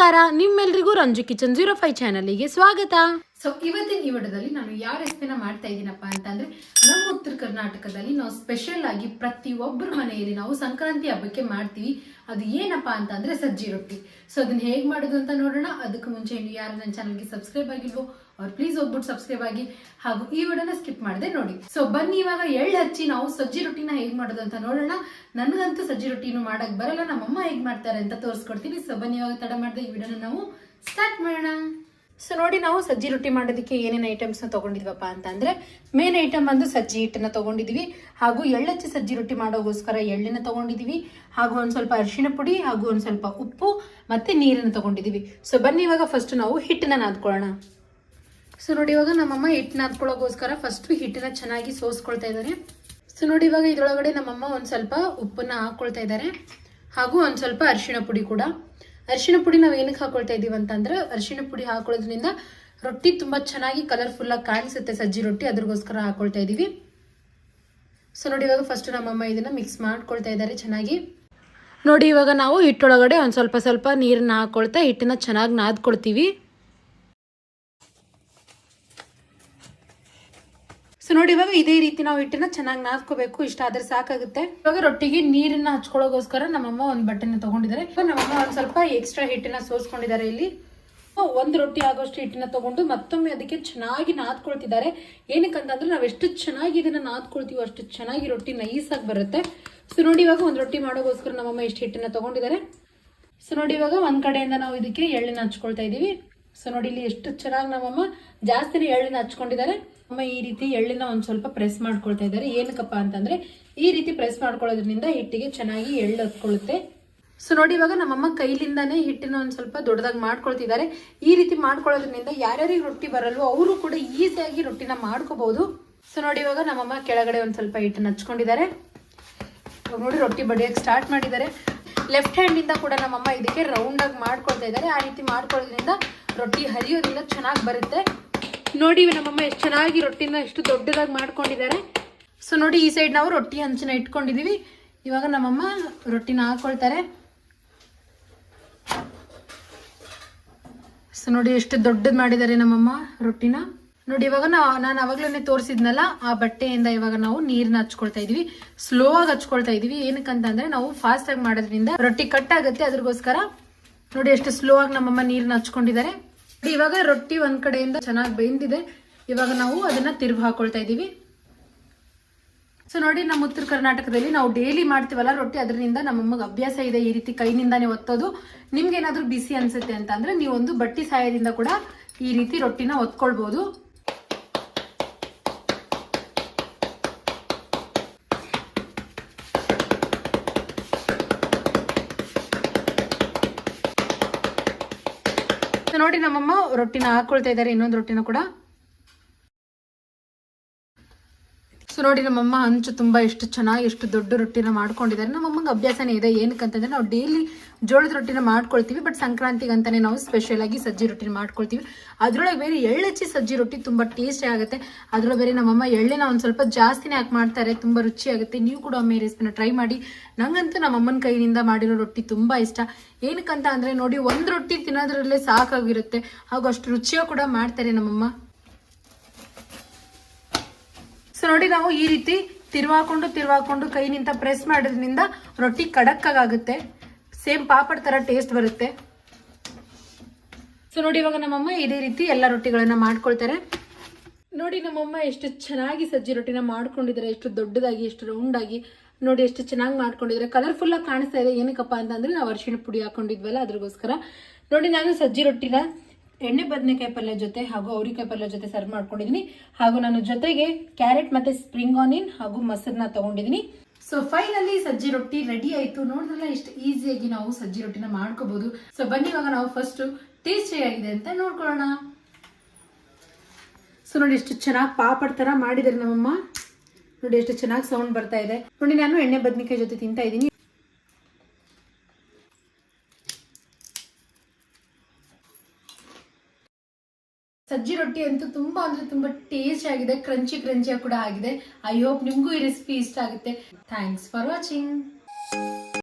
ನಮಸ್ಕಾರ, ನಿಮ್ಮೆಲ್ಲರಿಗೂ ರಂಜು ಕಿಚನ್ 05 ಚಾನಲ್ಗೆ ಸ್ವಾಗತ. ಇವತ್ತಿನ ಈ ವಿಡಿಯೋದಲ್ಲಿ ನಾನು ಯಾವ ರೆಸಿಪಿನ ಮಾಡ್ತಾ ಇದ್ದೀನಪ್ಪ ಅಂತಂದ್ರೆ, ನಮ್ಮ ಉತ್ತರ ಕರ್ನಾಟಕದಲ್ಲಿ ನಾವು ಸ್ಪೆಷಲ್ ಆಗಿ ಪ್ರತಿಯೊಬ್ಬರ ಮನೆಯಲ್ಲಿ ನಾವು ಸಂಕ್ರಾಂತಿ ಹಬ್ಬಕ್ಕೆ ಮಾಡ್ತೀವಿ. ಅದು ಏನಪ್ಪಾ ಅಂತಂದ್ರೆ ಸಜ್ಜಿ ರೊಟ್ಟಿ. ಸೊ ಅದನ್ನ ಹೇಗೆ ಮಾಡೋದು ಅಂತ ನೋಡೋಣ. ಅದಕ್ಕೂ ಮುಂಚೆ ಇನ್ನು ಯಾರು ನನ್ನ ಚಾನಲ್ಗೆ ಸಬ್ಸ್ಕ್ರೈಬ್ ಆಗಿಲ್ವೋ ಅವ್ರು ಪ್ಲೀಸ್ ಹೋಗ್ಬಿಟ್ಟು ಸಬ್ಸ್ಕ್ರೈಬ್ ಆಗಿ, ಹಾಗೂ ಈ ವಿಡಿಯೋನ ಸ್ಕಿಪ್ ಮಾಡದೆ ನೋಡಿ. ಸೊ ಬನ್ನಿ ಇವಾಗ ಎಳ್ಳು ಹಚ್ಚಿ ನಾವು ಸಜ್ಜಿ ರೊಟ್ಟಿನ ಹೇಗೆ ಮಾಡೋದು ಅಂತ ನೋಡೋಣ. ನನಗಂತೂ ಸಜ್ಜಿ ರೊಟ್ಟಿನೂ ಮಾಡಕ್ ಬರಲ್ಲ, ನಮ್ಮಮ್ಮ ಹೇಗೆ ಮಾಡ್ತಾರೆ ಅಂತ ತೋರಿಸ್ಕೊಡ್ತೀನಿ. ಸೊ ಬನ್ನಿ ಇವಾಗ ತಡ ಮಾಡದೆ ಈ ವಿಡಿಯೋನ ನಾವು ಸ್ಟಾರ್ಟ್ ಮಾಡೋಣ. ಸೊ ನೋಡಿ, ನಾವು ಸಜ್ಜಿ ರೊಟ್ಟಿ ಮಾಡೋದಕ್ಕೆ ಏನೇನು ಐಟಮ್ಸ್ನ ತೊಗೊಂಡಿದ್ವಪ್ಪ ಅಂತಂದರೆ, ಮೇನ್ ಐಟಮ್ ಬಂದು ಸಜ್ಜಿ ಹಿಟ್ಟನ್ನು ತೊಗೊಂಡಿದ್ವಿ, ಹಾಗೂ ಎಳ್ಳಚ್ಚಿ ಸಜ್ಜಿ ರೊಟ್ಟಿ ಮಾಡೋಗೋಸ್ಕರ ಎಳ್ಳನ್ನು ತೊಗೊಂಡಿದ್ವಿ, ಹಾಗೂ ಒಂದು ಸ್ವಲ್ಪ ಅರಿಶಿಣ ಪುಡಿ, ಹಾಗೂ ಒಂದು ಸ್ವಲ್ಪ ಉಪ್ಪು ಮತ್ತು ನೀರನ್ನು ತೊಗೊಂಡಿದ್ವಿ. ಸೊ ಬನ್ನಿ ಇವಾಗ ಫಸ್ಟ್ ನಾವು ಹಿಟ್ಟನ್ನ ನಾದ್ಕೊಳ್ಳೋಣ. ಸೊ ನೋಡಿ, ಇವಾಗ ನಮ್ಮಮ್ಮ ಹಿಟ್ಟು ನಾದ್ಕೊಳ್ಳೋಗೋಸ್ಕರ ಫಸ್ಟು ಹಿಟ್ಟನ್ನ ಚೆನ್ನಾಗಿ ಸೋಸ್ಕೊಳ್ತಾ ಇದ್ದಾರೆ. ಸೊ ನೋಡಿ, ಇವಾಗ ಇದರೊಳಗಡೆ ನಮ್ಮಮ್ಮ ಒಂದು ಸ್ವಲ್ಪ ಉಪ್ಪನ್ನು ಹಾಕ್ಕೊಳ್ತಾ ಇದ್ದಾರೆ, ಹಾಗೂ ಒಂದು ಸ್ವಲ್ಪ ಅರಿಶಿಣ ಪುಡಿ ಕೂಡ. ಅರಿಶಿಣ ಪುಡಿ ನಾವು ಏನಕ್ಕೆ ಹಾಕೊಳ್ತಾ ಇದೀವಿ ಅಂತಂದ್ರೆ, ಅರಿಶಿಣ ಪುಡಿ ಹಾಕೊಳ್ಳೋದ್ರಿಂದ ರೊಟ್ಟಿ ತುಂಬಾ ಚೆನ್ನಾಗಿ ಕಲರ್ಫುಲ್ ಆಗಿ ಕಾಣಿಸುತ್ತೆ ಸಜ್ಜಿ ರೊಟ್ಟಿ, ಅದ್ರಗೋಸ್ಕರ ಹಾಕೊಳ್ತಾ ಇದೀವಿ. ಸೊ ನೋಡಿ, ಇವಾಗ ಫಸ್ಟ್ ನಮ್ಮಮ್ಮ ಇದನ್ನ ಮಿಕ್ಸ್ ಮಾಡ್ಕೊಳ್ತಾ ಇದ್ದಾರೆ ಚೆನ್ನಾಗಿ. ನೋಡಿ, ಇವಾಗ ನಾವು ಹಿಟ್ಟೊಳಗಡೆ ಒಂದು ಸ್ವಲ್ಪ ಸ್ವಲ್ಪ ನೀರನ್ನ ಹಾಕೊಳ್ತಾ ಹಿಟ್ಟನ್ನ ಚೆನ್ನಾಗಿ ನಾದ್ಕೊಳ್ತೀವಿ. ಸೊ ನೋಡಿ, ಇವಾಗ ಇದೇ ರೀತಿ ನಾವು ಹಿಟ್ಟನ್ನ ಚೆನ್ನಾಗಿ ನಾದ್ಕೋಬೇಕು. ಇಷ್ಟ ಆದ್ರೆ ಸಾಕಾಗುತ್ತೆ. ಇವಾಗ ರೊಟ್ಟಿಗೆ ನೀರನ್ನ ಹಚ್ಕೊಳ್ಳೋಗೋಸ್ಕರ ನಮ್ಮಮ್ಮ ಒಂದು ಬಟ್ಟೆನ ತಗೊಂಡಿದ್ದಾರೆ. ನಮ್ಮಮ್ಮ ಒಂದು ಸ್ವಲ್ಪ ಎಕ್ಸ್ಟ್ರಾ ಹಿಟ್ಟನ್ನ ಸೋಸ್ಕೊಂಡಿದ್ದಾರೆ. ಇಲ್ಲಿ ಒಂದು ರೊಟ್ಟಿ ಆಗೋಷ್ಟು ಹಿಟ್ಟನ್ನ ತಗೊಂಡು ಮತ್ತೊಮ್ಮೆ ಅದಕ್ಕೆ ಚೆನ್ನಾಗಿ ನಾದ್ಕೊಳ್ತಿದ್ದಾರೆ. ಏನಕ್ಕಂತಂದ್ರೆ ನಾವು ಎಷ್ಟು ಚೆನ್ನಾಗಿ ಇದನ್ನ ನಾದ್ಕೊಳ್ತೀವೋ ಅಷ್ಟು ಚೆನ್ನಾಗಿ ರೊಟ್ಟಿ ನೈಸಾಗಿ ಬರುತ್ತೆ. ಸೊ ನೋಡಿ, ಇವಾಗ ಒಂದು ರೊಟ್ಟಿ ಮಾಡೋಗೋಸ್ಕರ ನಮ್ಮಮ್ಮ ಎಷ್ಟು ಹಿಟ್ಟನ್ನ ತಗೊಂಡಿದ್ದಾರೆ. ಸೊ ನೋಡಿ, ಇವಾಗ ಒಂದ್ ಕಡೆಯಿಂದ ನಾವು ಇದಕ್ಕೆ ಎಳ್ಳನ್ನ ಹಚ್ಕೊಳ್ತಾ ಇದೀವಿ. ಸೊ ನೋಡಿ, ಇಲ್ಲಿ ಎಷ್ಟು ಚೆನ್ನಾಗಿ ನಮ್ಮಮ್ಮ ಜಾಸ್ತಿನೇ ಎಳ್ಳನ್ನ ಹಚ್ಕೊಂಡಿದ್ದಾರೆ. ಅಮ್ಮ ಈ ರೀತಿ ಎಳ್ಳನ್ನ ಒಂದ್ ಸ್ವಲ್ಪ ಪ್ರೆಸ್ ಮಾಡ್ಕೊಳ್ತಾ ಇದ್ದಾರೆ. ಏನಕ್ಕಪ್ಪ ಅಂತಂದ್ರೆ, ಈ ರೀತಿ ಪ್ರೆಸ್ ಮಾಡ್ಕೊಳ್ಳೋದ್ರಿಂದ ಹಿಟ್ಟಿಗೆ ಚೆನ್ನಾಗಿ ಎಳ್ಳು ಹತ್ಕೊಳ್ಳುತ್ತೆ. ಸೊ ನೋಡಿ, ಇವಾಗ ನಮ್ಮಮ್ಮ ಕೈಲಿಂದಾನೇ ಹಿಟ್ಟನ್ನ ಒಂದ್ ಸ್ವಲ್ಪ ದೊಡ್ಡದಾಗಿ ಮಾಡ್ಕೊಳ್ತಿದ್ದಾರೆ. ಈ ರೀತಿ ಮಾಡ್ಕೊಳ್ಳೋದ್ರಿಂದ ಯಾರ್ಯಾರಿಗೆ ರೊಟ್ಟಿ ಬರಲ್ವೋ ಅವರು ಕೂಡ ಈಸಿಯಾಗಿ ರೊಟ್ಟಿನ ಮಾಡ್ಕೋಬಹುದು. ಸೊ ನೋಡಿ, ಇವಾಗ ನಮ್ಮಮ್ಮ ಕೆಳಗಡೆ ಒಂದ್ ಸ್ವಲ್ಪ ಹಿಟ್ಟನ್ನ ಹಚ್ಕೊಂಡಿದ್ದಾರೆ. ನೋಡಿ, ರೊಟ್ಟಿ ಬಡಿಯಕ್ಕೆ ಸ್ಟಾರ್ಟ್ ಮಾಡಿದ್ದಾರೆ. ಲೆಫ್ಟ್ ಹ್ಯಾಂಡ್ ಇಂದ ಕೂಡ ನಮ್ಮಮ್ಮ ಇದಕ್ಕೆ ರೌಂಡ್ ಆಗಿ ಮಾಡ್ಕೊಳ್ತಾ ಇದ್ದಾರೆ. ಆ ರೀತಿ ಮಾಡ್ಕೊಳ್ಳೋದ್ರಿಂದ ರೊಟ್ಟಿ ಹರಿಯೋದ್ರಿಂದ ಚೆನ್ನಾಗಿ ಬರುತ್ತೆ. ನೋಡಿ, ನಮ್ಮಮ್ಮ ಎಷ್ಟು ಚೆನ್ನಾಗಿ ರೊಟ್ಟಿನ ಎಷ್ಟು ದೊಡ್ಡದಾಗಿ ಮಾಡ್ಕೊಂಡಿದ್ದಾರೆ. ಸೊ ನೋಡಿ, ಈ ಸೈಡ್ ನಾವು ರೊಟ್ಟಿ ಹಂಚನ್ನ ಇಟ್ಕೊಂಡಿದೀವಿ. ಇವಾಗ ನಮ್ಮಮ್ಮ ರೊಟ್ಟಿನ ಹಾಕೊಳ್ತಾರೆ. ಸೊ ನೋಡಿ, ಎಷ್ಟು ದೊಡ್ಡದ್ ಮಾಡಿದ್ದಾರೆ ನಮ್ಮಮ್ಮ ರೊಟ್ಟಿನ. ನೋಡಿ, ಇವಾಗ ನಾನು ಅವಾಗ್ಲೇ ತೋರಿಸಿದ್ನಲ್ಲ ಆ ಬಟ್ಟೆಯಿಂದ ಇವಾಗ ನಾವು ನೀರ್ನ ಹಚ್ಕೊಳ್ತಾ ಇದೀವಿ. ಸ್ಲೋ ಆಗಿ ಹಚ್ಕೊಳ್ತಾ ಇದೀವಿ. ಏನಕ್ಕಂತಂದ್ರೆ ನಾವು ಫಾಸ್ಟ್ ಆಗಿ ಮಾಡೋದ್ರಿಂದ ರೊಟ್ಟಿ ಕಟ್ ಆಗುತ್ತೆ, ಅದ್ರಗೋಸ್ಕರ. ನೋಡಿ, ಎಷ್ಟು ಸ್ಲೋ ಆಗಿ ನಮ್ಮಮ್ಮ ನೀರ್ನ ಹಚ್ಕೊಂಡಿದ್ದಾರೆ. ಇವಾಗ ರೊಟ್ಟಿ ಒಂದ್ ಕಡೆಯಿಂದ ಚೆನ್ನಾಗಿ ಬೆಂದಿದೆ. ಇವಾಗ ನಾವು ಅದನ್ನ ತಿರುಗಿ ಹಾಕೊಳ್ತಾ ಇದೀವಿ. ಸೊ ನೋಡಿ, ನಮ್ಮ ಉತ್ತರ ಕರ್ನಾಟಕದಲ್ಲಿ ನಾವು ಡೈಲಿ ಮಾಡ್ತೀವಲ್ಲ ರೊಟ್ಟಿ, ಅದರಿಂದ ನಮ್ಮಮ್ಮಗೆ ಅಭ್ಯಾಸ ಇದೆ ಈ ರೀತಿ ಕೈನಿಂದಾನೇ ಒತ್ತೋದು. ನಿಮ್ಗೆ ಏನಾದ್ರೂ ಬಿಸಿ ಅನ್ಸುತ್ತೆ ಅಂತ ಅಂದ್ರೆ ನೀವು ಒಂದು ಬಟ್ಟಿ ಸಹಾಯದಿಂದ ಕೂಡ ಈ ರೀತಿ ರೊಟ್ಟಿನ ಒತ್ಕೊಳ್ಬಹುದು. ನೋಡಿ, ನಮ್ಮಮ್ಮ ರೊಟ್ಟಿನ ಹಾಕೊಳ್ತಾ ಇದ್ದಾರೆ, ಇನ್ನೊಂದು ರೊಟ್ಟಿನ ಕೂಡ. ಸೊ ನೋಡಿ, ನಮ್ಮಮ್ಮ ಹಂಚು ತುಂಬಾ ಎಷ್ಟು ಚೆನ್ನಾಗಿ ಎಷ್ಟು ದೊಡ್ಡ ರೊಟ್ಟಿನ ಮಾಡ್ಕೊಂಡಿದ್ದಾರೆ. ನಮ್ಮಮ್ಮಂಗೆ ಅಭ್ಯಾಸನೇ ಇದೆ. ಏನಕ್ಕಂತಂದ್ರೆ ನಾವು ಡೈಲಿ ಜೋಳದ ರೊಟ್ಟಿನ ಮಾಡ್ಕೊಳ್ತೀವಿ, ಬಟ್ ಸಂಕ್ರಾಂತಿಗೆ ಅಂತಾನೆ ನಾವು ಸ್ಪೆಷಲ್ ಆಗಿ ಸಜ್ಜಿ ರೊಟ್ಟಿನ ಮಾಡ್ಕೊಳ್ತೀವಿ. ಅದ್ರೊಳಗೆ ಬೇರೆ ಎಳ್ಳಚ್ಚಿ ಸಜ್ಜಿ ರೊಟ್ಟಿ ತುಂಬಾ ಟೇಸ್ಟಿ ಆಗುತ್ತೆ. ಅದ್ರೊಳಗೆ ಬೇರೆ ನಮ್ಮಮ್ಮ ಎಳ್ಳಿನ ಒಂದ್ ಸ್ವಲ್ಪ ಜಾಸ್ತಿನೇ ಹಾಕಿ ಮಾಡ್ತಾರೆ, ತುಂಬಾ ರುಚಿ ಆಗುತ್ತೆ. ನೀವು ಕೂಡ ಒಮ್ಮೆ ರೆಸಿಪಿನ ಟ್ರೈ ಮಾಡಿ. ನಂಗಂತೂ ನಮ್ಮಮ್ಮನ ಕೈಯಿಂದ ಮಾಡಿರೋ ರೊಟ್ಟಿ ತುಂಬಾ ಇಷ್ಟ. ಏನಕ್ಕಂತ ಅಂದ್ರೆ ನೋಡಿ, ಒಂದ್ ರೊಟ್ಟಿ ತಿನ್ನೋದ್ರಲ್ಲೇ ಸಾಕಾಗಿರುತ್ತೆ, ಹಾಗೂ ಅಷ್ಟು ರುಚಿಯೋ ಕೂಡ ಮಾಡ್ತಾರೆ ನಮ್ಮಮ್ಮ. ಸೊ ನೋಡಿ, ನಾವು ಈ ರೀತಿ ತಿರ್ವಾಕೊಂಡು ಕೈನಿಂದ ಪ್ರೆಸ್ ಮಾಡೋದ್ರಿಂದ ರೊಟ್ಟಿ ಖಡಕ್ ಆಗುತ್ತೆ. ಸೇಮ್ ಪಾಪಡ್ ತರ ಟೇಸ್ಟ್ ಬರುತ್ತೆ. ಸೊ ನೋಡಿ, ಇವಾಗ ನಮ್ಮಮ್ಮ ಇದೇ ರೀತಿ ಎಲ್ಲ ರೊಟ್ಟಿಗಳನ್ನ ಮಾಡ್ಕೊಳ್ತಾರೆ. ನೋಡಿ, ನಮ್ಮಮ್ಮ ಎಷ್ಟು ಚೆನ್ನಾಗಿ ಸಜ್ಜಿ ರೊಟ್ಟಿನ ಮಾಡ್ಕೊಂಡಿದ್ದಾರೆ, ಎಷ್ಟು ದೊಡ್ಡದಾಗಿ ಎಷ್ಟು ರೌಂಡ್ ಆಗಿ. ನೋಡಿ, ಎಷ್ಟು ಚೆನ್ನಾಗಿ ಮಾಡ್ಕೊಂಡಿದ್ದಾರೆ, ಕಲರ್ಫುಲ್ ಆಗಿ ಕಾಣಿಸ್ತಾ ಇದೆ. ಏನಕ್ಕಪ್ಪ ಅಂತಂದ್ರೆ ನಾವು ಅರಿಶಿಣ ಪುಡಿ ಹಾಕೊಂಡಿದ್ವಲ್ಲ ಅದ್ರಗೋಸ್ಕರ. ನೋಡಿ, ನಾನು ಸಜ್ಜಿ ರೊಟ್ಟಿನ ಎಣ್ಣೆ ಬದನೆಕಾಯಿ ಪಲ್ಯ ಜೊತೆ ಹಾಗೂ ಅವರಿಕಾಯಿ ಪಲ್ಯ ಜೊತೆ ಸರ್ವ್ ಮಾಡ್ಕೊಂಡಿದ್ದೀನಿ. ಹಾಗೂ ನಾನು ಜೊತೆಗೆ ಕ್ಯಾರೆಟ್ ಮತ್ತೆ ಸ್ಪ್ರಿಂಗ್ ಆನಿಯನ್ ಹಾಗೂ ಮೊಸರನ್ನ ತಗೊಂಡಿದ್ದೀನಿ. ಸೊ ಫೈನಲಿ ಸಜ್ಜಿ ರೊಟ್ಟಿ ರೆಡಿ ಆಯ್ತು. ನೋಡಿದ್ರಲ್ಲ ಎಷ್ಟು ಈಸಿಯಾಗಿ ನಾವು ಸಜ್ಜಿ ರೊಟ್ಟಿನ ಮಾಡ್ಕೋಬಹುದು. ಸೊ ಬನ್ನಿ ಇವಾಗ ನಾವು ಫಸ್ಟ್ ಟೇಸ್ಟ್ ಹೇಗಿದೆ ಅಂತ ನೋಡ್ಕೊಳ್ಳೋಣ. ಸೊ ನೋಡಿ, ಎಷ್ಟು ಚೆನ್ನಾಗಿ ಪಾಪಡ್ ತರ ಮಾಡಿದ್ದಾರೆ ನಮ್ಮಮ್ಮ. ನೋಡಿ, ಎಷ್ಟು ಚೆನ್ನಾಗಿ ಸೌಂಡ್ ಬರ್ತಾ ಇದೆ. ನೋಡಿ, ನಾನು ಎಣ್ಣೆ ಬದನೆಕಾಯಿ ಜೊತೆ ತಿಂತಾ ಇದ್ದೀನಿ. ಸಜ್ಜಿ ರೊಟ್ಟಿ ಅಂತೂ ತುಂಬಾ ಅಂದ್ರೆ ತುಂಬಾ ಟೇಸ್ಟ್ ಆಗಿದೆ, ಕ್ರಂಚಿಯಾಗಿ ಕೂಡ ಆಗಿದೆ. ಐ ಹೋಪ್ ನಿಮ್ಗೂ ಈ ರೆಸಿಪಿ ಇಷ್ಟ ಆಗುತ್ತೆ. Thanks for watching.